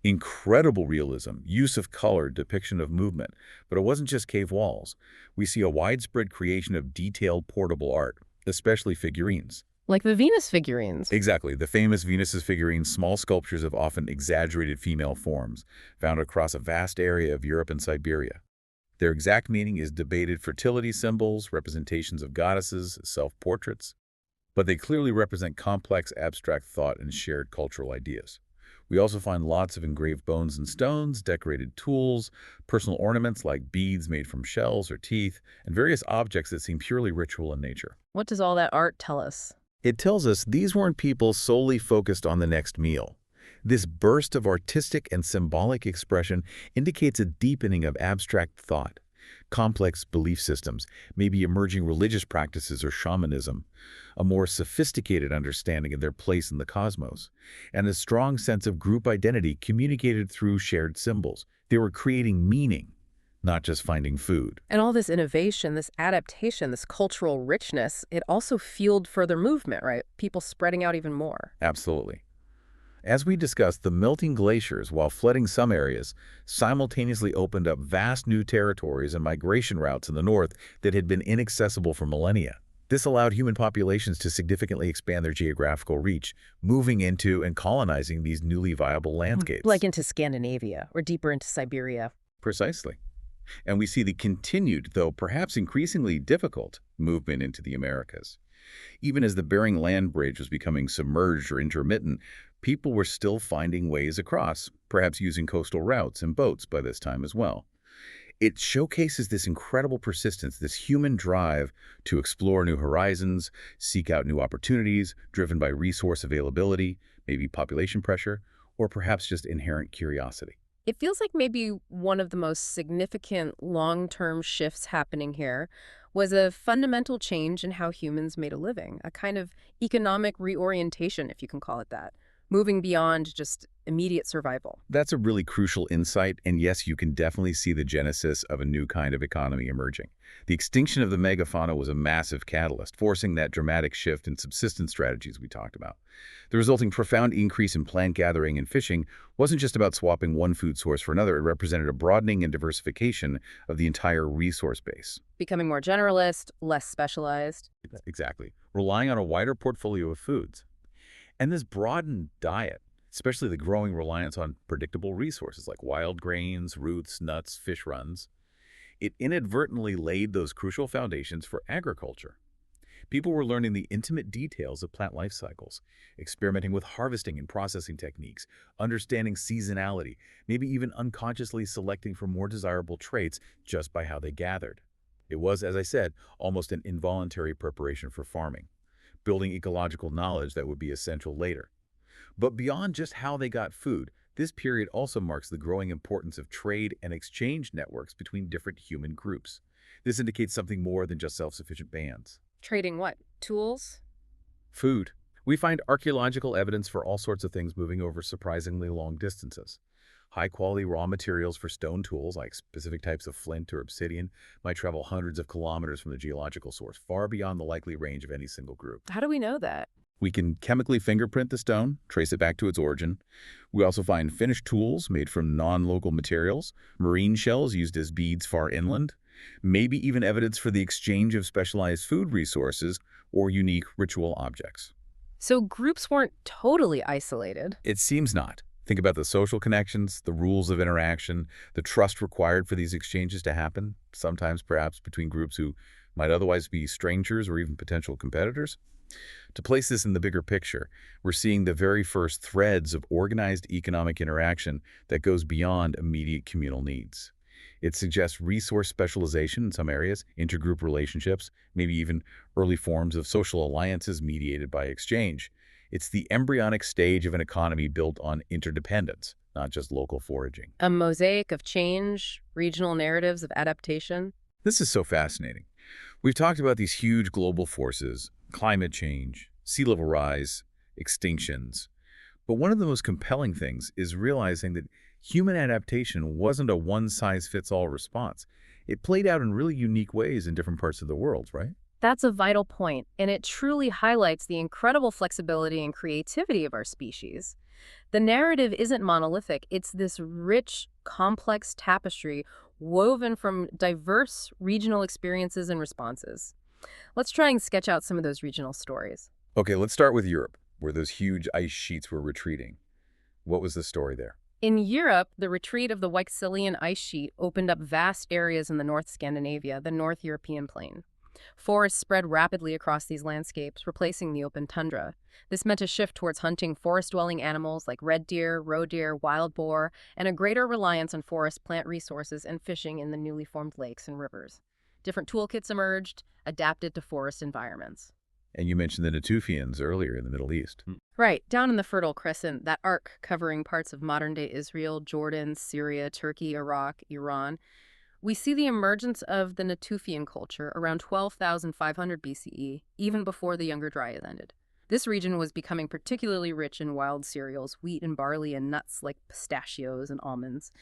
Incredible realism, use of color, depiction of movement. But it wasn't just cave walls. We see a widespread creation of detailed portable art, especially figurines. Like the Venus figurines. Exactly. The famous Venus's figurines, small sculptures of often exaggerated female forms, found across a vast area of Europe and Siberia. Their exact meaning is debated: fertility symbols, representations of goddesses, self-portraits. But they clearly represent complex abstract thought and shared cultural ideas. We also find lots of engraved bones and stones, decorated tools, personal ornaments like beads made from shells or teeth, and various objects that seem purely ritual in nature. What does all that art tell us? It tells us these weren't people solely focused on the next meal. This burst of artistic and symbolic expression indicates a deepening of abstract thought, complex belief systems, maybe emerging religious practices or shamanism, a more sophisticated understanding of their place in the cosmos, and a strong sense of group identity communicated through shared symbols. They were creating meaning, not just finding food. And all this innovation, this adaptation, this cultural richness, it also fueled further movement, right? People spreading out even more. Absolutely. As we discussed, the melting glaciers, while flooding some areas, simultaneously opened up vast new territories and migration routes in the north that had been inaccessible for millennia. This allowed human populations to significantly expand their geographical reach, moving into and colonizing these newly viable landscapes. Like into Scandinavia or deeper into Siberia. Precisely. And we see the continued, though perhaps increasingly difficult, movement into the Americas. Even as the Bering Land Bridge was becoming submerged or intermittent, people were still finding ways across, perhaps using coastal routes and boats by this time as well. It showcases this incredible persistence, this human drive to explore new horizons, seek out new opportunities, driven by resource availability, maybe population pressure, or perhaps just inherent curiosity. It feels like maybe one of the most significant long-term shifts happening here was a fundamental change in how humans made a living, a kind of economic reorientation, if you can call it that, moving beyond just immediate survival. That's a really crucial insight, and yes, you can definitely see the genesis of a new kind of economy emerging. The extinction of the megafauna was a massive catalyst, forcing that dramatic shift in subsistence strategies we talked about. The resulting profound increase in plant gathering and fishing wasn't just about swapping one food source for another. It represented a broadening and diversification of the entire resource base. Becoming more generalist, less specialized. Exactly. Relying on a wider portfolio of foods. And this broadened diet, especially the growing reliance on predictable resources like wild grains, roots, nuts, fish runs, it inadvertently laid those crucial foundations for agriculture. People were learning the intimate details of plant life cycles, experimenting with harvesting and processing techniques, understanding seasonality, maybe even unconsciously selecting for more desirable traits just by how they gathered. It was, as I said, almost an involuntary preparation for farming. building ecological knowledge that would be essential later. But beyond just how they got food, this period also marks the growing importance of trade and exchange networks between different human groups. This indicates something more than just self-sufficient bands. Trading what? Tools? Food. We find archaeological evidence for all sorts of things moving over surprisingly long distances. High-quality raw materials for stone tools, like specific types of flint or obsidian, might travel hundreds of kilometers from the geological source, far beyond the likely range of any single group. How do we know that? We can chemically fingerprint the stone, trace it back to its origin. We also find finished tools made from non-local materials, marine shells used as beads far inland, maybe even evidence for the exchange of specialized food resources or unique ritual objects. So groups weren't totally isolated. It seems not. Think about the social connections, the rules of interaction, the trust required for these exchanges to happen, sometimes perhaps between groups who might otherwise be strangers or even potential competitors. To place this in the bigger picture, we're seeing the very first threads of organized economic interaction that goes beyond immediate communal needs. It suggests resource specialization in some areas, intergroup relationships, maybe even early forms of social alliances mediated by exchange. It's the embryonic stage of an economy built on interdependence, not just local foraging. A mosaic of change, regional narratives of adaptation. This is so fascinating. We've talked about these huge global forces, climate change, sea level rise, extinctions. But one of the most compelling things is realizing that human adaptation wasn't a one-size-fits-all response. It played out in really unique ways in different parts of the world, right? That's a vital point, and it truly highlights the incredible flexibility and creativity of our species. The narrative isn't monolithic. It's this rich, complex tapestry woven from diverse regional experiences and responses. Let's try and sketch out some of those regional stories. Okay, let's start with Europe, where those huge ice sheets were retreating. What was the story there? In Europe, the retreat of the Weichselian ice sheet opened up vast areas in the North Scandinavia, the North European plain. Forests spread rapidly across these landscapes, replacing the open tundra. This meant a shift towards hunting forest-dwelling animals like red deer, roe deer, wild boar, and a greater reliance on forest plant resources and fishing in the newly formed lakes and rivers. Different toolkits emerged, adapted to forest environments. And you mentioned the Natufians earlier in the Middle East. Right, down in the Fertile Crescent, that arc covering parts of modern-day Israel, Jordan, Syria, Turkey, Iraq, Iran, we see the emergence of the Natufian culture around 12,500 BCE, even before the Younger Dryas ended. This region was becoming particularly rich in wild cereals, wheat and barley, and nuts like pistachios and almonds.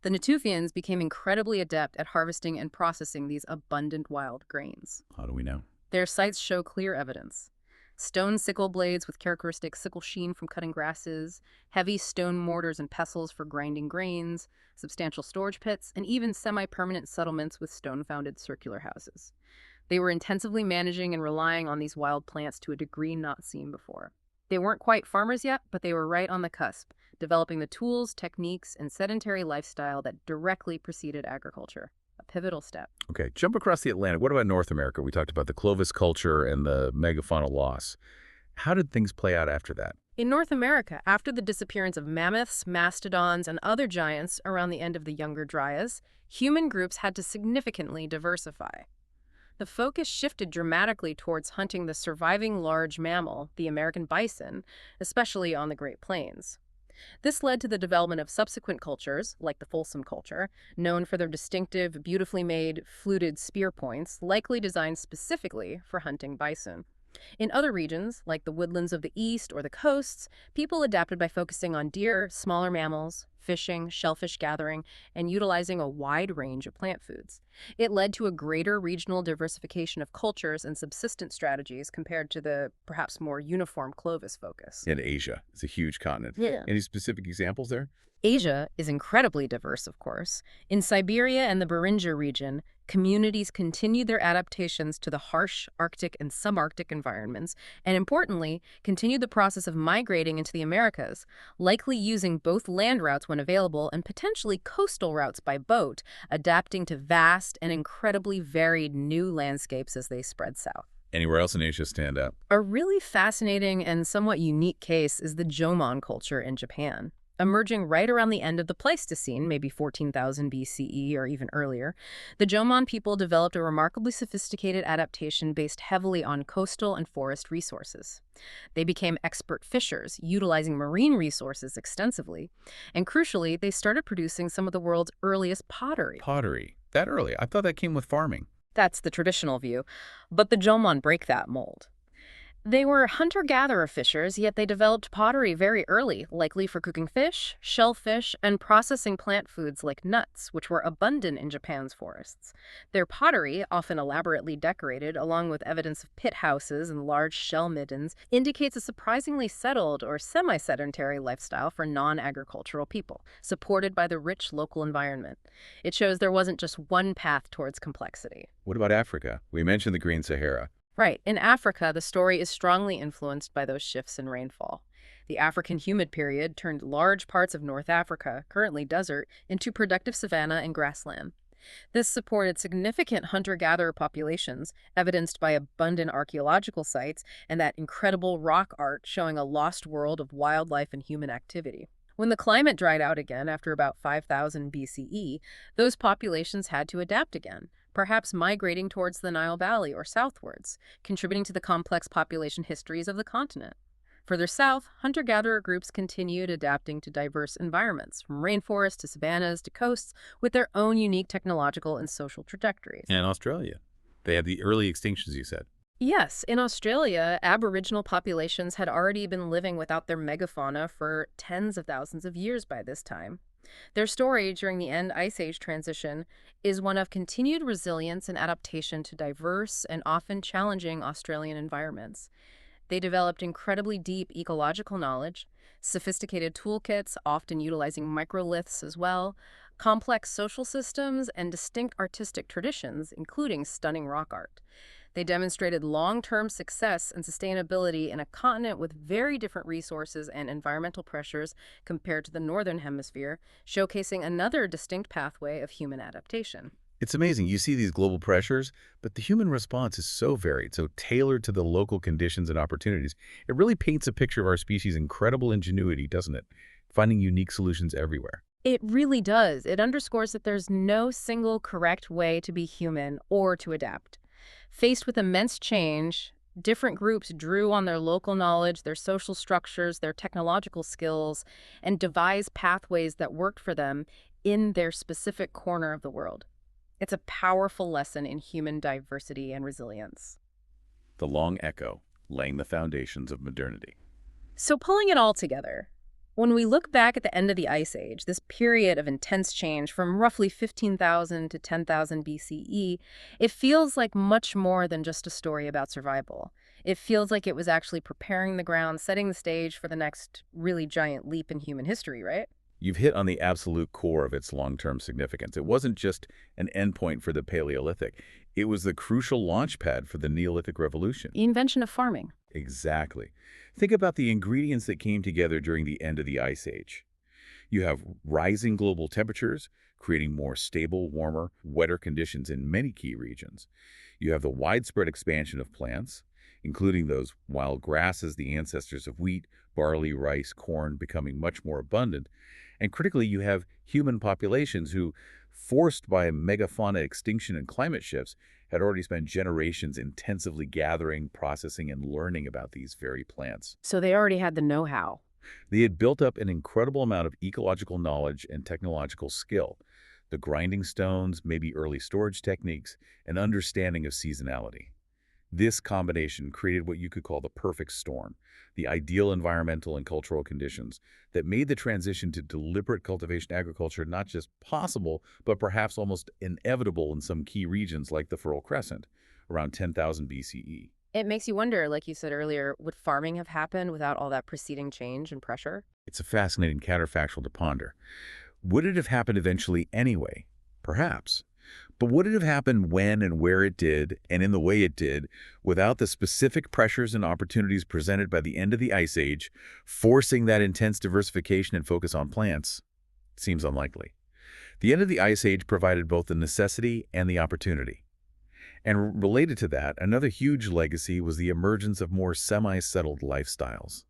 The Natufians became incredibly adept at harvesting and processing these abundant wild grains. How do we know? Their sites show clear evidence. Stone sickle blades with characteristic sickle sheen from cutting grasses, heavy stone mortars and pestles for grinding grains, substantial storage pits, and even semi-permanent settlements with stone-founded circular houses. They were intensively managing and relying on these wild plants to a degree not seen before. They weren't quite farmers yet, but they were right on the cusp, developing the tools, techniques, and sedentary lifestyle that directly preceded agriculture. A pivotal step. Okay, jump across the Atlantic. What about North America? We talked about the Clovis culture and the megafaunal loss. How did things play out after that? In North America, after the disappearance of mammoths, mastodons, and other giants around the end of the Younger Dryas, human groups had to significantly diversify. The focus shifted dramatically towards hunting the surviving large mammal, the American bison, especially on the Great Plains. This led to the development of subsequent cultures, like the Folsom culture, known for their distinctive, beautifully made, fluted spear points, likely designed specifically for hunting bison. In other regions, like the woodlands of the east or the coasts, people adapted by focusing on deer, smaller mammals, fishing, shellfish gathering, and utilizing a wide range of plant foods. It led to a greater regional diversification of cultures and subsistence strategies compared to the perhaps more uniform Clovis focus. In Asia, it's a huge continent. Yeah. Any specific examples there? Asia is incredibly diverse, of course. In Siberia and the Beringia region, communities continued their adaptations to the harsh Arctic and subarctic environments, and importantly, continued the process of migrating into the Americas, likely using both land routes when available and potentially coastal routes by boat, adapting to vast and incredibly varied new landscapes as they spread south. Anywhere else in Asia stand out? A really fascinating and somewhat unique case is the Jomon culture in Japan. Emerging right around the end of the Pleistocene, maybe 14,000 BCE or even earlier, the Jomon people developed a remarkably sophisticated adaptation based heavily on coastal and forest resources. They became expert fishers, utilizing marine resources extensively, and crucially, they started producing some of the world's earliest pottery. Pottery. That early. I thought that came with farming. That's the traditional view, but the Jomon break that mold. They were hunter-gatherer fishers, yet they developed pottery very early, likely for cooking fish, shellfish, and processing plant foods like nuts, which were abundant in Japan's forests. Their pottery, often elaborately decorated, along with evidence of pit houses and large shell middens, indicates a surprisingly settled or semi-sedentary lifestyle for non-agricultural people, supported by the rich local environment. It shows there wasn't just one path towards complexity. What about Africa? We mentioned the Green Sahara. Right. In Africa, the story is strongly influenced by those shifts in rainfall. The African humid period turned large parts of North Africa, currently desert, into productive savanna and grassland. This supported significant hunter-gatherer populations, evidenced by abundant archaeological sites and that incredible rock art showing a lost world of wildlife and human activity. When the climate dried out again after about 5000 BCE, those populations had to adapt again, perhaps migrating towards the Nile Valley or southwards, contributing to the complex population histories of the continent. Further south, hunter-gatherer groups continued adapting to diverse environments, from rainforests to savannas to coasts, with their own unique technological and social trajectories. And Australia. They had the early extinctions, you said. Yes, in Australia, Aboriginal populations had already been living without their megafauna for tens of thousands of years by this time. Their story during the End Ice Age transition is one of continued resilience and adaptation to diverse and often challenging Australian environments. They developed incredibly deep ecological knowledge, sophisticated toolkits, often utilizing microliths as well, complex social systems, and distinct artistic traditions, including stunning rock art. They demonstrated long-term success and sustainability in a continent with very different resources and environmental pressures compared to the Northern Hemisphere, showcasing another distinct pathway of human adaptation. It's amazing. You see these global pressures, but the human response is so varied, so tailored to the local conditions and opportunities. It really paints a picture of our species' incredible ingenuity, doesn't it? Finding unique solutions everywhere. It really does. It underscores that there's no single correct way to be human or to adapt. Faced with immense change, different groups drew on their local knowledge, their social structures, their technological skills, and devised pathways that worked for them in their specific corner of the world. It's a powerful lesson in human diversity and resilience. The long echo, laying the foundations of modernity. So pulling it all together, when we look back at the end of the Ice Age, this period of intense change from roughly 15,000 to 10,000 BCE, it feels like much more than just a story about survival. It feels like it was actually preparing the ground, setting the stage for the next really giant leap in human history, right? You've hit on the absolute core of its long-term significance. It wasn't just an endpoint for the Paleolithic. It was the crucial launchpad for the Neolithic Revolution. The invention of farming. Exactly. Think about the ingredients that came together during the end of the Ice Age. You have rising global temperatures, creating more stable, warmer, wetter conditions in many key regions. You have the widespread expansion of plants, including those wild grasses, the ancestors of wheat, barley, rice, corn, becoming much more abundant. And critically, you have human populations who, forced by megafauna extinction and climate shifts, had already spent generations intensively gathering, processing, and learning about these very plants. So they already had the know-how. They had built up an incredible amount of ecological knowledge and technological skill, the grinding stones, maybe early storage techniques, and understanding of seasonality. This combination created what you could call the perfect storm, the ideal environmental and cultural conditions that made the transition to deliberate cultivation agriculture not just possible, but perhaps almost inevitable in some key regions like the Fertile Crescent, around 10,000 BCE. It makes you wonder, like you said earlier, would farming have happened without all that preceding change and pressure? It's a fascinating counterfactual to ponder. Would it have happened eventually anyway? Perhaps. But would it have happened when and where it did, and in the way it did, without the specific pressures and opportunities presented by the end of the Ice Age, forcing that intense diversification and focus on plants? Seems unlikely. The end of the Ice Age provided both the necessity and the opportunity. And related to that, another huge legacy was the emergence of more semi-settled lifestyles.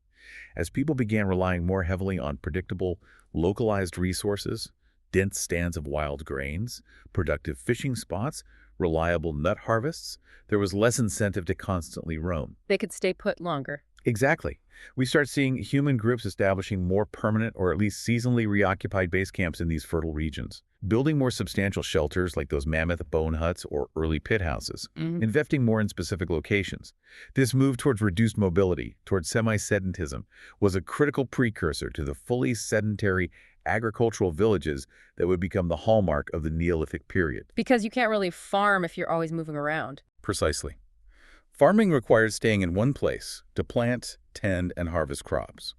As people began relying more heavily on predictable, localized resources, dense stands of wild grains, productive fishing spots, reliable nut harvests, there was less incentive to constantly roam. They could stay put longer. Exactly. We start seeing human groups establishing more permanent or at least seasonally reoccupied base camps in these fertile regions, building more substantial shelters like those mammoth bone huts or early pit houses, investing more in specific locations. This move towards reduced mobility, towards semi-sedentism, was a critical precursor to the fully sedentary agricultural villages that would become the hallmark of the Neolithic period. Because you can't really farm if you're always moving around. Precisely. Farming required staying in one place to plant, tend, and harvest crops.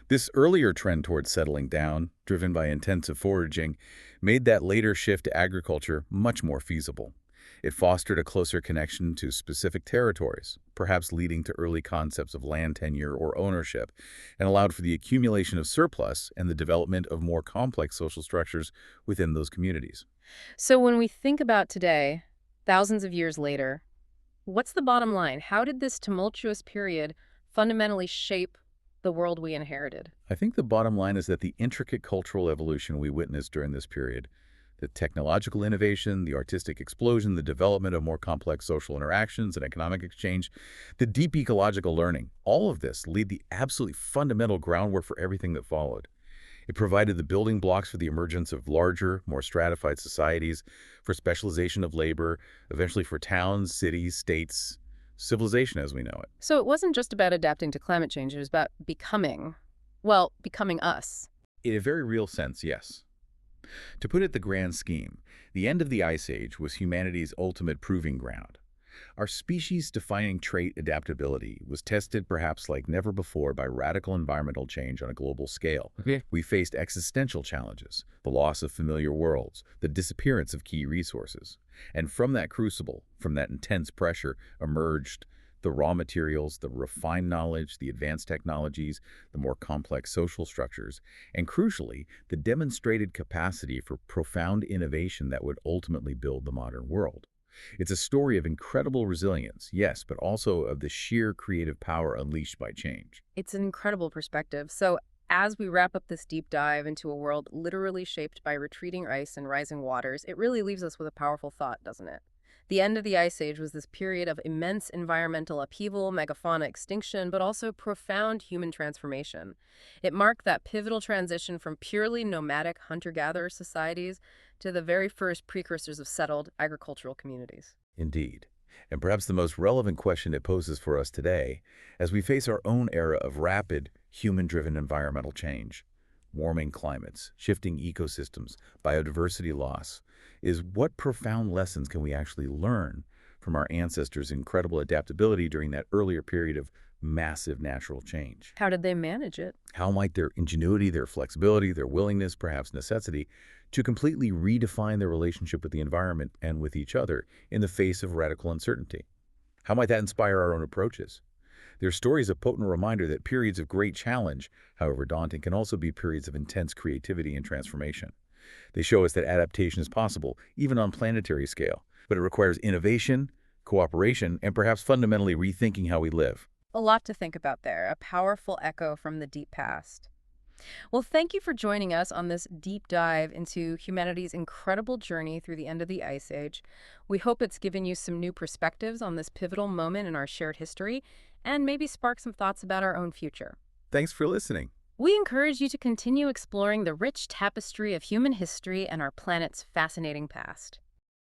This earlier trend towards settling down, driven by intensive foraging, made that later shift to agriculture much more feasible. It fostered a closer connection to specific territories, perhaps leading to early concepts of land tenure or ownership, and allowed for the accumulation of surplus and the development of more complex social structures within those communities. So when we think about today, thousands of years later, what's the bottom line? How did this tumultuous period fundamentally shape the world we inherited? I think the bottom line is that the intricate cultural evolution we witnessed during this period, the technological innovation, the artistic explosion, the development of more complex social interactions and economic exchange, the deep ecological learning, all of this laid the absolutely fundamental groundwork for everything that followed. It provided the building blocks for the emergence of larger, more stratified societies, for specialization of labor, eventually for towns, cities, states, civilization as we know it. So it wasn't just about adapting to climate change, it was about becoming us. In a very real sense, yes. To put it the grand scheme, the end of the Ice Age was humanity's ultimate proving ground. Our species-defining trait adaptability was tested perhaps like never before by radical environmental change on a global scale. We faced existential challenges, the loss of familiar worlds, the disappearance of key resources. And from that crucible, from that intense pressure, emerged the raw materials, the refined knowledge, the advanced technologies, the more complex social structures, and crucially, the demonstrated capacity for profound innovation that would ultimately build the modern world. It's a story of incredible resilience, yes, but also of the sheer creative power unleashed by change. It's an incredible perspective. So as we wrap up this deep dive into a world literally shaped by retreating ice and rising waters, it really leaves us with a powerful thought, doesn't it? The end of the Ice Age was this period of immense environmental upheaval, megafauna extinction, but also profound human transformation. It marked that pivotal transition from purely nomadic hunter-gatherer societies to the very first precursors of settled agricultural communities. Indeed. And perhaps the most relevant question it poses for us today, as we face our own era of rapid, human-driven environmental change, warming climates, shifting ecosystems, biodiversity loss, is what profound lessons can we actually learn from our ancestors' incredible adaptability during that earlier period of massive natural change? How did they manage it? How might their ingenuity, their flexibility, their willingness, perhaps necessity, to completely redefine their relationship with the environment and with each other in the face of radical uncertainty? How might that inspire our own approaches? Their story is a potent reminder that periods of great challenge, however daunting, can also be periods of intense creativity and transformation. They show us that adaptation is possible, even on planetary scale, but it requires innovation, cooperation, and perhaps fundamentally rethinking how we live. A lot to think about there, a powerful echo from the deep past. Well, thank you for joining us on this deep dive into humanity's incredible journey through the end of the Ice Age. We hope it's given you some new perspectives on this pivotal moment in our shared history and maybe spark some thoughts about our own future. Thanks for listening. We encourage you to continue exploring the rich tapestry of human history and our planet's fascinating past.